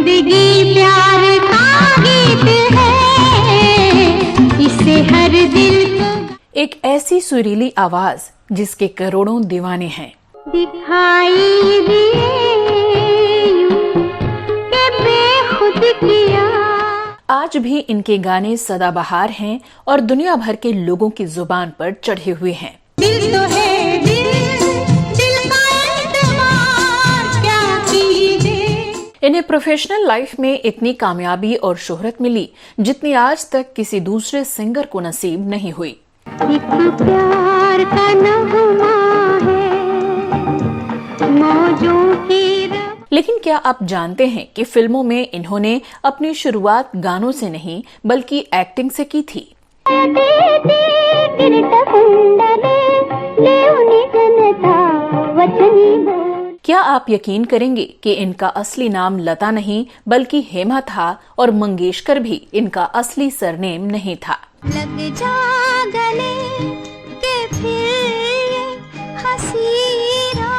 जिंदगी प्यार का गीत है, इसे हर दिल को एक ऐसी सुरीली आवाज जिसके करोड़ों दीवाने हैं। दिखाई दिए यूं के बेखुद किया। आज भी इनके गाने सदाबहार हैं और दुनिया भर के लोगों की जुबान पर चढ़े हुए हैं। दिल तो है दिल का एतबार क्या कीजिए। इन्हें प्रोफेशनल लाइफ में इतनी कामयाबी और शोहरत मिली जितनी आज तक किसी दूसरे सिंगर को नसीब नहीं हुई। एक प्यार का नगमा है मौजों की। लेकिन क्या आप जानते हैं कि फिल्मों में इन्होंने अपनी शुरुआत गानों से नहीं बल्कि एक्टिंग से की थी। क्या आप यकीन करेंगे कि इनका असली नाम लता नहीं बल्कि हेमा था और मंगेशकर भी इनका असली सरनेम नहीं था। लग जा गले के फिर हसीरा।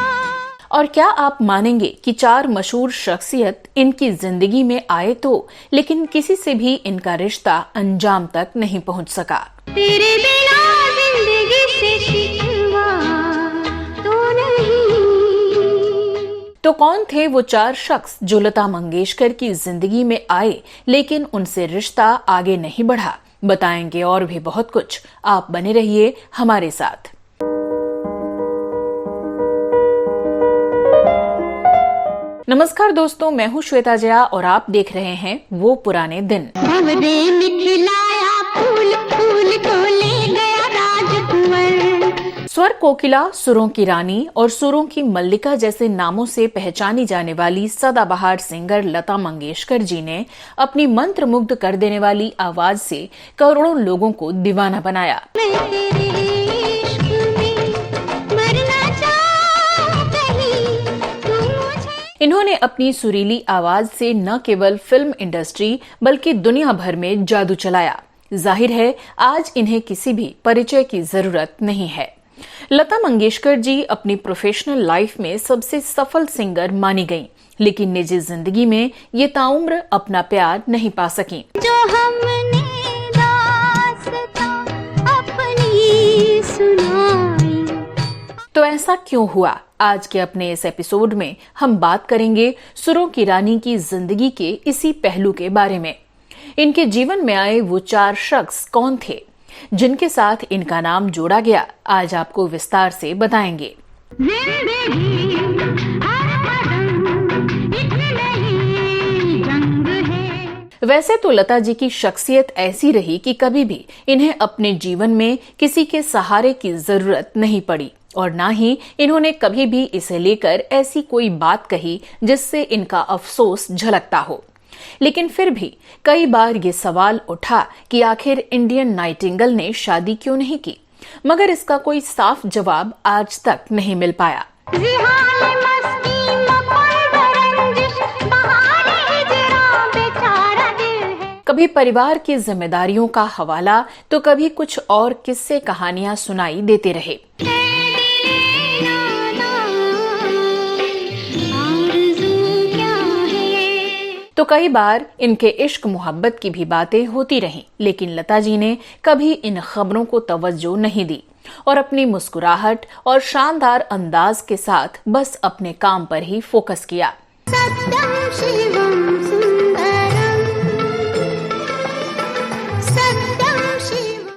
और क्या आप मानेंगे कि 4 मशहूर शख्सियत इनकी जिंदगी में आए तो, लेकिन किसी से भी इनका रिश्ता अंजाम तक नहीं पहुंच सका। तेरे बिना जिंदगी से शिकवा तो नहीं। तो कौन थे वो 4 शख्स जो लता मंगेशकर की जिंदगी में आए लेकिन उनसे रिश्ता आगे नहीं बढ़ा? बताएंगे और भी बहुत कुछ। आप बने रहिए हमारे साथ। नमस्कार दोस्तों, मैं हूं श्वेता जया और आप देख रहे हैं वो पुराने दिन। भंवरे में खिलाया फूल फूल को ले गया राजकुंवर। स्वर कोकिला, सुरों की रानी और सुरों की मल्लिका जैसे नामों से पहचानी जाने वाली सदाबहार सिंगर लता मंगेशकर जी ने अपनी मंत्रमुग्ध कर देने वाली आवाज से करोड़ों लोगों को दीवाना बनाया। मैं तेरे इश्क में मरना चाहती तू मुझे। इन्होंने अपनी सुरीली आवाज से न केवल फिल्म इंडस्ट्री बल्कि दुनिया भर में जादू चलाया। जाहिर है आज इन्हें किसी भी परिचय की जरूरत नहीं है। लता मंगेशकर जी अपनी प्रोफेशनल लाइफ में सबसे सफल सिंगर मानी गईं, लेकिन निजी जिंदगी में ये ताउम्र अपना प्यार नहीं पा सकीं। जो हमने दास्तां अपनी सुनाई। तो ऐसा क्यों हुआ? आज के अपने इस एपिसोड में हम बात करेंगे सुरों की रानी की जिंदगी के इसी पहलू के बारे में। इनके जीवन में आए वो 4 शख्स कौन थे जिनके साथ इनका नाम जोड़ा गया, आज आपको विस्तार से बताएंगे। वैसे तो लता जी की शख्सियत ऐसी रही कि कभी भी इन्हें अपने जीवन में किसी के सहारे की जरूरत नहीं पड़ी और ना ही इन्होंने कभी भी इसे लेकर ऐसी कोई बात कही जिससे इनका अफसोस झलकता हो। लेकिन फिर भी कई बार ये सवाल उठा कि आखिर इंडियन नाइटिंगेल ने शादी क्यों नहीं की, मगर इसका कोई साफ जवाब आज तक नहीं मिल पाया। कभी परिवार की जिम्मेदारियों का हवाला तो कभी कुछ और किस्से कहानियां सुनाई देते रहे। तो कई बार इनके इश्क मोहब्बत की भी बातें होती रहीं, लेकिन लता जी ने कभी इन खबरों को तवज्जो नहीं दी और अपनी मुस्कुराहट और शानदार अंदाज के साथ बस अपने काम पर ही फोकस किया।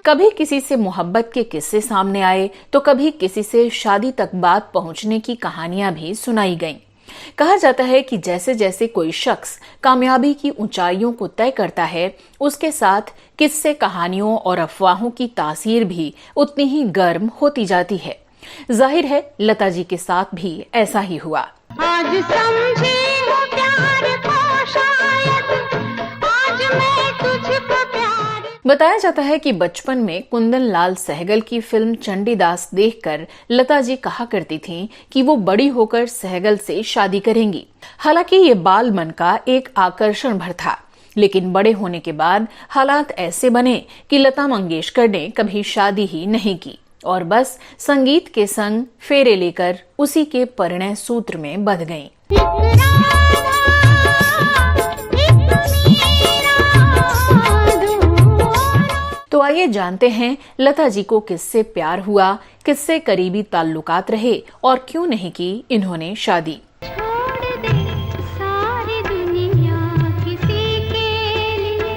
कभी किसी से मोहब्बत के किस्से सामने आए तो कभी किसी से शादी तक बात पहुंचने की कहानियां भी सुनाई गईं। कहा जाता है कि जैसे जैसे कोई शख्स कामयाबी की ऊंचाइयों को तय करता है, उसके साथ किस्से कहानियों और अफवाहों की तासीर भी उतनी ही गर्म होती जाती है। जाहिर है लता जी के साथ भी ऐसा ही हुआ। आज समझी हूँ प्यार को शायद, आज मैं तुझको प्यार। बताया जाता है कि बचपन में कुंदन लाल सहगल की फिल्म चंडीदास देखकर लता जी कहा करती थीं कि वो बड़ी होकर सहगल से शादी करेंगी। हालांकि ये बाल मन का एक आकर्षण भर था, लेकिन बड़े होने के बाद हालात ऐसे बने कि लता मंगेशकर ने कभी शादी ही नहीं की और बस संगीत के संग फेरे लेकर उसी के परिणय सूत्र में बंध गईं। जानते हैं लता जी को किससे प्यार हुआ, किससे करीबी ताल्लुकात रहे और क्यों नहीं की इन्होंने शादी। छोड़ दे सारी दुनिया किसी के लिए,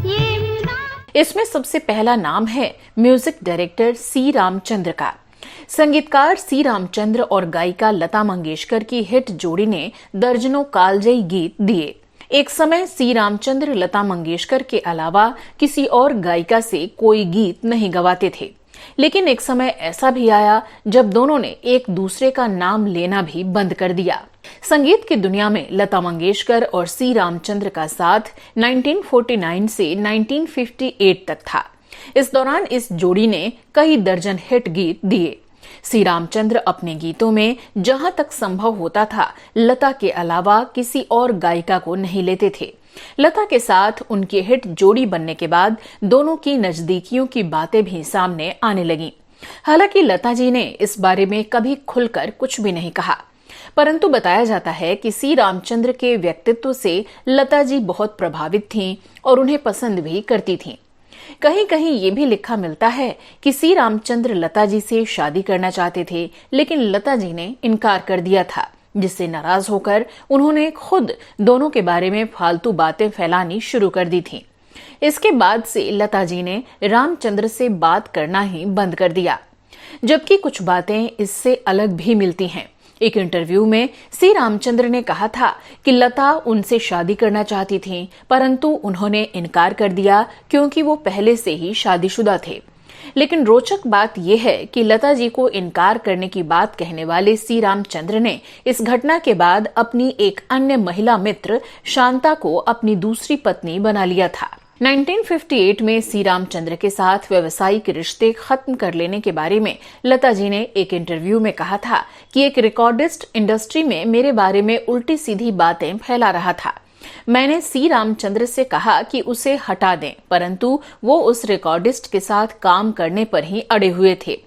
ये इसमें सबसे पहला नाम है म्यूजिक डायरेक्टर सी रामचंद्र का। संगीतकार सी रामचंद्र और गायिका लता मंगेशकर की हिट जोड़ी ने दर्जनों कालजयी गीत दिए। एक समय सी रामचंद्र लता मंगेशकर के अलावा किसी और गायिका से कोई गीत नहीं गवाते थे, लेकिन एक समय ऐसा भी आया जब दोनों ने एक दूसरे का नाम लेना भी बंद कर दिया। संगीत की दुनिया में लता मंगेशकर और सी रामचंद्र का साथ 1949 से 1958 तक था। इस दौरान इस जोड़ी ने कई दर्जन हिट गीत दिए। सी रामचंद्र अपने गीतों में जहां तक संभव होता था लता के अलावा किसी और गायिका को नहीं लेते थे। लता के साथ उनकी हिट जोड़ी बनने के बाद दोनों की नजदीकियों की बातें भी सामने आने लगीं। हालांकि लता जी ने इस बारे में कभी खुलकर कुछ भी नहीं कहा, परंतु बताया जाता है कि सी रामचंद्र के व्यक्तित्व से लता जी बहुत प्रभावित थीं और उन्हें पसंद भी करती थीं। कहीं कहीं ये भी लिखा मिलता है कि सी रामचंद्र लता जी से शादी करना चाहते थे, लेकिन लता जी ने इनकार कर दिया था, जिससे नाराज होकर उन्होंने खुद दोनों के बारे में फालतू बातें फैलानी शुरू कर दी थी। इसके बाद से लता जी ने रामचंद्र से बात करना ही बंद कर दिया, जबकि कुछ बातें इससे अलग भी मिलती हैं। एक इंटरव्यू में सी रामचंद्र ने कहा था कि लता उनसे शादी करना चाहती थीं, परंतु उन्होंने इनकार कर दिया क्योंकि वो पहले से ही शादीशुदा थे। लेकिन रोचक बात यह है कि लता जी को इनकार करने की बात कहने वाले सी रामचंद्र ने इस घटना के बाद अपनी एक अन्य महिला मित्र शांता को अपनी दूसरी पत्नी बना लिया था। 1958 में सी रामचंद्र के साथ व्यावसायिक रिश्ते खत्म कर लेने के बारे में लता जी ने एक इंटरव्यू में कहा था कि एक रिकॉर्डिस्ट इंडस्ट्री में मेरे बारे में उल्टी सीधी बातें फैला रहा था। मैंने सी रामचंद्र से कहा कि उसे हटा दें, परंतु वो उस रिकॉर्डिस्ट के साथ काम करने पर ही अड़े हुए थे।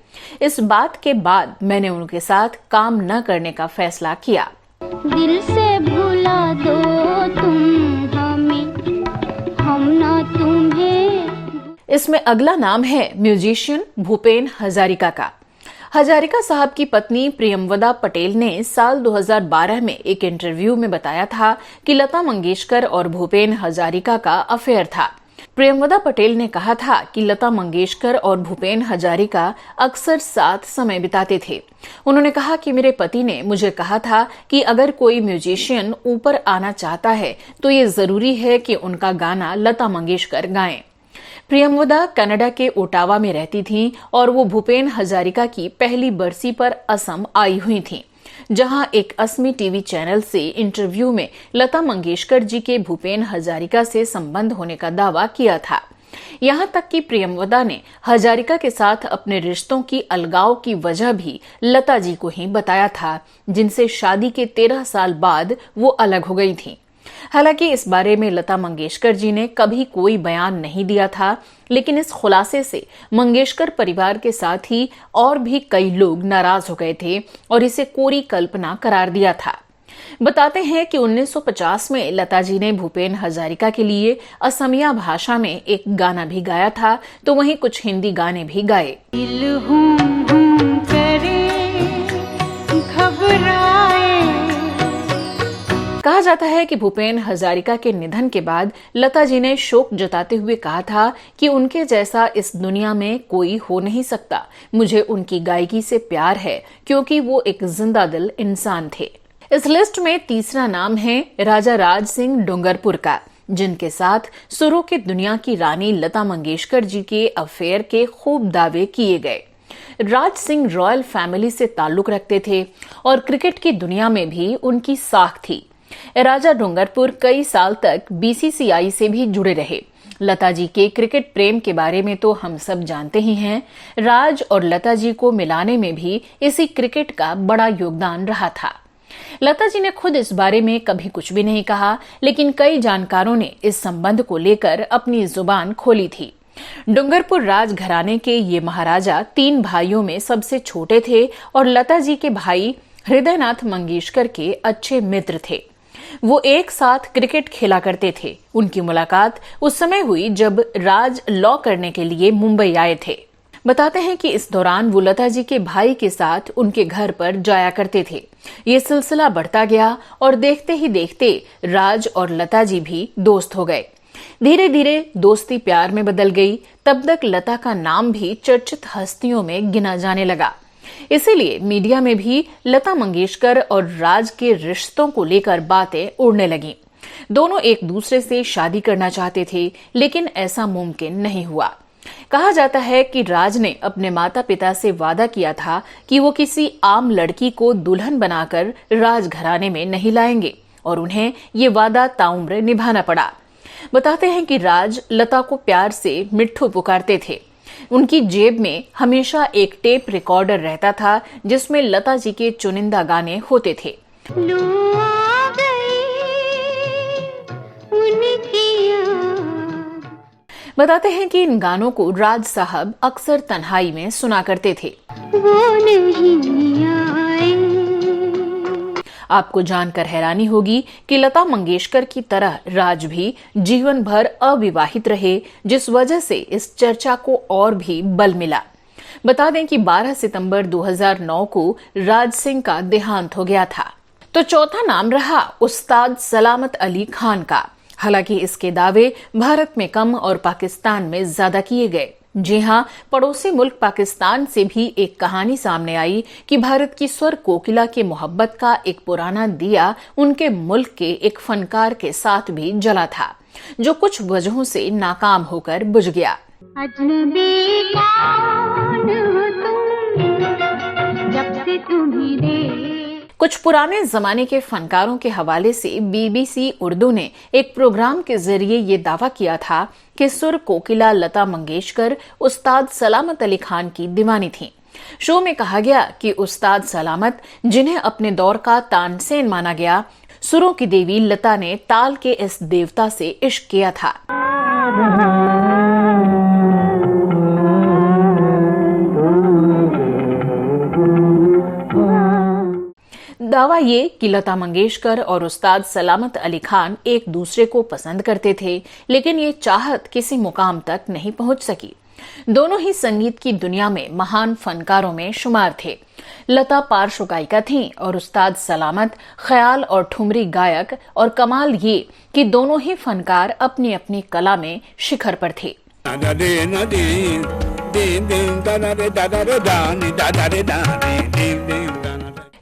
इस बात के बाद मैंने उनके साथ काम न करने का फैसला किया। दिल से भुला दो तुम हमें, हम ना तुम्हें। इसमें अगला नाम है म्यूजिशियन भूपेन हजारिका का। हजारिका साहब की पत्नी प्रियमवदा पटेल ने साल 2012 में एक इंटरव्यू में बताया था कि लता मंगेशकर और भूपेन हजारिका का अफेयर था। प्रियमवदा पटेल ने कहा था कि लता मंगेशकर और भूपेन हजारिका अक्सर साथ समय बिताते थे। उन्होंने कहा कि मेरे पति ने मुझे कहा था कि अगर कोई म्यूजिशियन ऊपर आना चाहता है तो ये जरूरी है कि उनका गाना लता मंगेशकर गाएं। प्रियमवदा कनाडा के ओटावा में रहती थीं और वो भूपेन हजारिका की पहली बरसी पर असम आई हुई थीं, जहां एक असमी टीवी चैनल से इंटरव्यू में लता मंगेशकर जी के भूपेन हजारिका से संबंध होने का दावा किया था। यहां तक कि प्रियमवदा ने हजारिका के साथ अपने रिश्तों की अलगाव की वजह भी लता जी को ही बताया था, जिनसे शादी के 13 साल बाद वो अलग हो गई थीं। हालांकि इस बारे में लता मंगेशकर जी ने कभी कोई बयान नहीं दिया था, लेकिन इस खुलासे से मंगेशकर परिवार के साथ ही और भी कई लोग नाराज हो गए थे और इसे कोरी कल्पना करार दिया था। बताते हैं कि 1950 में लता जी ने भूपेन हजारिका के लिए असमिया भाषा में एक गाना भी गाया था, तो वहीं कुछ हिंदी गाने भी गाए। दिल हूँ करे घबराए। कहा जाता है कि भूपेन हजारिका के निधन के बाद लता जी ने शोक जताते हुए कहा था कि उनके जैसा इस दुनिया में कोई हो नहीं सकता। मुझे उनकी गायकी से प्यार है क्योंकि वो एक जिंदा दिल इंसान थे। इस लिस्ट में तीसरा नाम है राजा राज सिंह डूंगरपुर का, जिनके साथ सुरों की दुनिया की रानी लता मंगेशकर जी के अफेयर के खूब दावे किए गए। राज सिंह रॉयल फैमिली से ताल्लुक रखते थे और क्रिकेट की दुनिया में भी उनकी साख थी। राजा डूंगरपुर कई साल तक बीसीसीआई से भी जुड़े रहे। लता जी के क्रिकेट प्रेम के बारे में तो हम सब जानते ही हैं। राज और लता जी को मिलाने में भी इसी क्रिकेट का बड़ा योगदान रहा था। लता जी ने खुद इस बारे में कभी कुछ भी नहीं कहा, लेकिन कई जानकारों ने इस संबंध को लेकर अपनी जुबान खोली थी। डूंगरपुर राज घराने के ये महाराजा 3 भाइयों में सबसे छोटे थे और लता जी के भाई हृदयनाथ मंगेशकर के अच्छे मित्र थे। वो एक साथ क्रिकेट खेला करते थे। उनकी मुलाकात उस समय हुई जब राज लॉ करने के लिए मुंबई आए थे। बताते हैं कि इस दौरान वो लता जी के भाई के साथ उनके घर पर जाया करते थे। ये सिलसिला बढ़ता गया और देखते ही देखते राज और लता जी भी दोस्त हो गए। धीरे धीरे दोस्ती प्यार में बदल गई। तब तक लता का नाम भी चर्चित हस्तियों में गिना जाने लगा। इसीलिए मीडिया में भी लता मंगेशकर और राज के रिश्तों को लेकर बातें उड़ने लगीं। दोनों एक दूसरे से शादी करना चाहते थे, लेकिन ऐसा मुमकिन नहीं हुआ। कहा जाता है कि राज ने अपने माता पिता से वादा किया था कि वो किसी आम लड़की को दुल्हन बनाकर राजघराने में नहीं लाएंगे, और उन्हें ये वादा ताउम्र निभाना पड़ा। बताते हैं कि राज लता को प्यार से मिट्ठू पुकारते थे। उनकी जेब में हमेशा एक टेप रिकॉर्डर रहता था जिसमें लता जी के चुनिंदा गाने होते थे। लो आ गई उनकी याद। बताते हैं कि इन गानों को राज साहब अक्सर तन्हाई में सुना करते थे। वो नहीं आए। आपको जानकर हैरानी होगी कि लता मंगेशकर की तरह राज भी जीवन भर अविवाहित रहे, जिस वजह से इस चर्चा को और भी बल मिला। बता दें कि 12 सितंबर 2009 को राज सिंह का देहांत हो गया था। तो चौथा नाम रहा उस्ताद सलामत अली खान का। हालांकि इसके दावे भारत में कम और पाकिस्तान में ज्यादा किए गए। जी हां, पड़ोसी मुल्क पाकिस्तान से भी एक कहानी सामने आई कि भारत की स्वर कोकिला के मोहब्बत का एक पुराना दिया उनके मुल्क के एक फनकार के साथ भी जला था, जो कुछ वजहों से नाकाम होकर बुझ गया। अजनबी कौन हो तुम, जब से तुम्हें दे। कुछ पुराने जमाने के फनकारों के हवाले से BBC उर्दू ने एक प्रोग्राम के जरिए ये दावा किया था कि सुर कोकिला लता मंगेशकर उस्ताद सलामत अली खान की दीवानी थी। शो में कहा गया कि उस्ताद सलामत, जिन्हें अपने दौर का तानसेन माना गया, सुरों की देवी लता ने ताल के इस देवता से इश्क किया था। दावा ये कि लता मंगेशकर और उस्ताद सलामत अली खान एक दूसरे को पसंद करते थे, लेकिन ये चाहत किसी मुकाम तक नहीं पहुंच सकी। दोनों ही संगीत की दुनिया में महान फनकारों में शुमार थे। लता पार्श्व गायिका थीं और उस्ताद सलामत ख्याल और ठुमरी गायक, और कमाल ये कि दोनों ही फनकार अपनी अपनी कला में शिखर पर थे।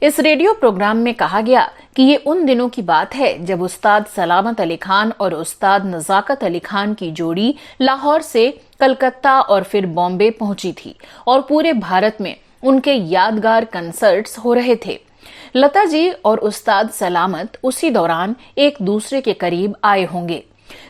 इस रेडियो प्रोग्राम में कहा गया कि ये उन दिनों की बात है जब उस्ताद सलामत अली खान और उस्ताद नजाकत अली खान की जोड़ी लाहौर से कलकत्ता और फिर बॉम्बे पहुंची थी, और पूरे भारत में उनके यादगार कंसर्ट्स हो रहे थे। लता जी और उस्ताद सलामत उसी दौरान एक दूसरे के करीब आए होंगे।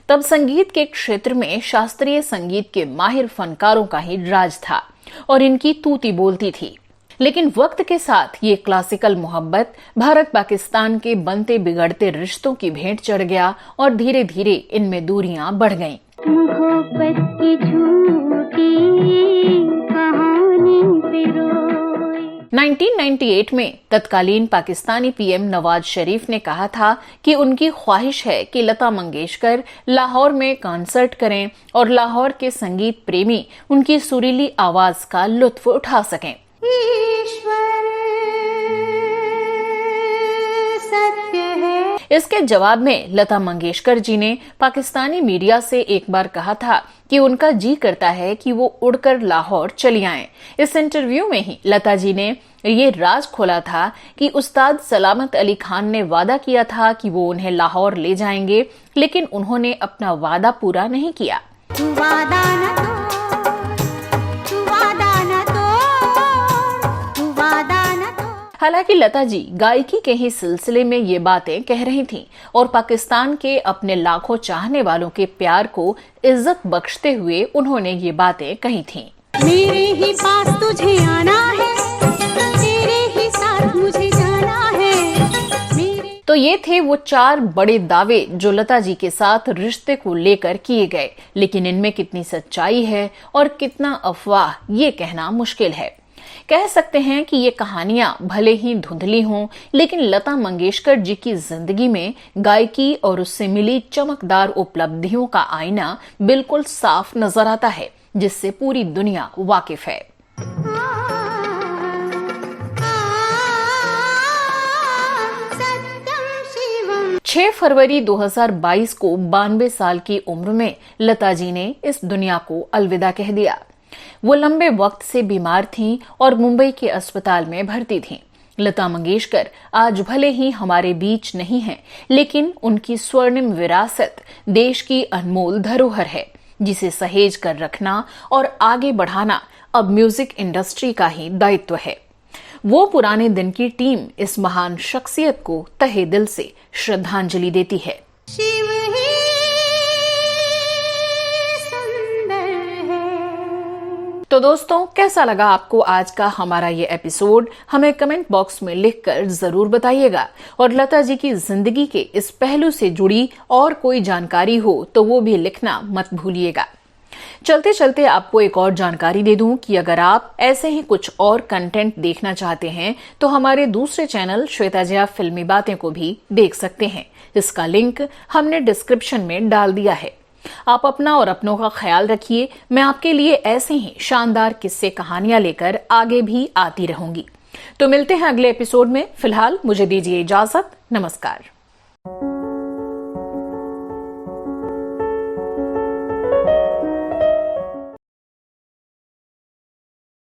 तब संगीत के क्षेत्र में शास्त्रीय संगीत के माहिर फनकारों का ही राज था और इनकी तूती बोलती थी। लेकिन वक्त के साथ ये क्लासिकल मोहब्बत भारत पाकिस्तान के बनते बिगड़ते रिश्तों की भेंट चढ़ गया और धीरे धीरे इनमें दूरियां बढ़ गईं। मोहब्बत की झूठी कहानी पे रोए। 1998 में तत्कालीन पाकिस्तानी PM नवाज शरीफ ने कहा था कि उनकी ख्वाहिश है कि लता मंगेशकर लाहौर में कॉन्सर्ट करें और लाहौर के संगीत प्रेमी उनकी सुरीली आवाज का लुत्फ उठा सकें। सत्य है। इसके जवाब में लता मंगेशकर जी ने पाकिस्तानी मीडिया से एक बार कहा था कि उनका जी करता है कि वो उड़कर लाहौर चली आएं। इस इंटरव्यू में ही लता जी ने ये राज खोला था कि उस्ताद सलामत अली खान ने वादा किया था कि वो उन्हें लाहौर ले जाएंगे, लेकिन उन्होंने अपना वादा पूरा नहीं किया। हालांकि लता जी गायकी के ही सिलसिले में ये बातें कह रही थीं और पाकिस्तान के अपने लाखों चाहने वालों के प्यार को इज्जत बख्शते हुए उन्होंने ये बातें कही थीं। मेरे ही पास तुझे आना है, तेरे ही साथ मुझे जाना है। तो ये थे वो 4 बड़े दावे जो लता जी के साथ रिश्ते को लेकर किए गए, लेकिन इनमें कितनी सच्चाई है और कितना अफवाह, ये कहना मुश्किल है। कह सकते हैं कि ये कहानियां भले ही धुंधली हों, लेकिन लता मंगेशकर जी की जिंदगी में गायकी और उससे मिली चमकदार उपलब्धियों का आईना बिल्कुल साफ नजर आता है, जिससे पूरी दुनिया वाकिफ है। 6 फरवरी 2022 को 92 साल की उम्र में लता जी ने इस दुनिया को अलविदा कह दिया। वो लंबे वक्त से बीमार थीं और मुंबई के अस्पताल में भर्ती थीं। लता मंगेशकर आज भले ही हमारे बीच नहीं हैं, लेकिन उनकी स्वर्णिम विरासत देश की अनमोल धरोहर है, जिसे सहेज कर रखना और आगे बढ़ाना अब म्यूजिक इंडस्ट्री का ही दायित्व है। वो पुराने दिन की टीम इस महान शख्सियत को तहे दिल से श्रद्धांजलि देती है। शिव ही सुंदर है। तो दोस्तों, कैसा लगा आपको आज का हमारा ये एपिसोड? हमें कमेंट बॉक्स में लिखकर जरूर बताइएगा। और लता जी की जिंदगी के इस पहलू से जुड़ी और कोई जानकारी हो तो वो भी लिखना मत भूलिएगा। चलते चलते आपको एक और जानकारी दे दूं कि अगर आप ऐसे ही कुछ और कंटेंट देखना चाहते हैं तो हमारे दूसरे चैनल श्वेता जया फिल्मी बातें को भी देख सकते हैं। इसका लिंक हमने डिस्क्रिप्शन में डाल दिया है। आप अपना और अपनों का ख्याल रखिए। मैं आपके लिए ऐसे ही शानदार किस्से कहानियां लेकर आगे भी आती रहूंगी। तो मिलते हैं अगले एपिसोड में। फिलहाल मुझे दीजिए इजाजत। नमस्कार।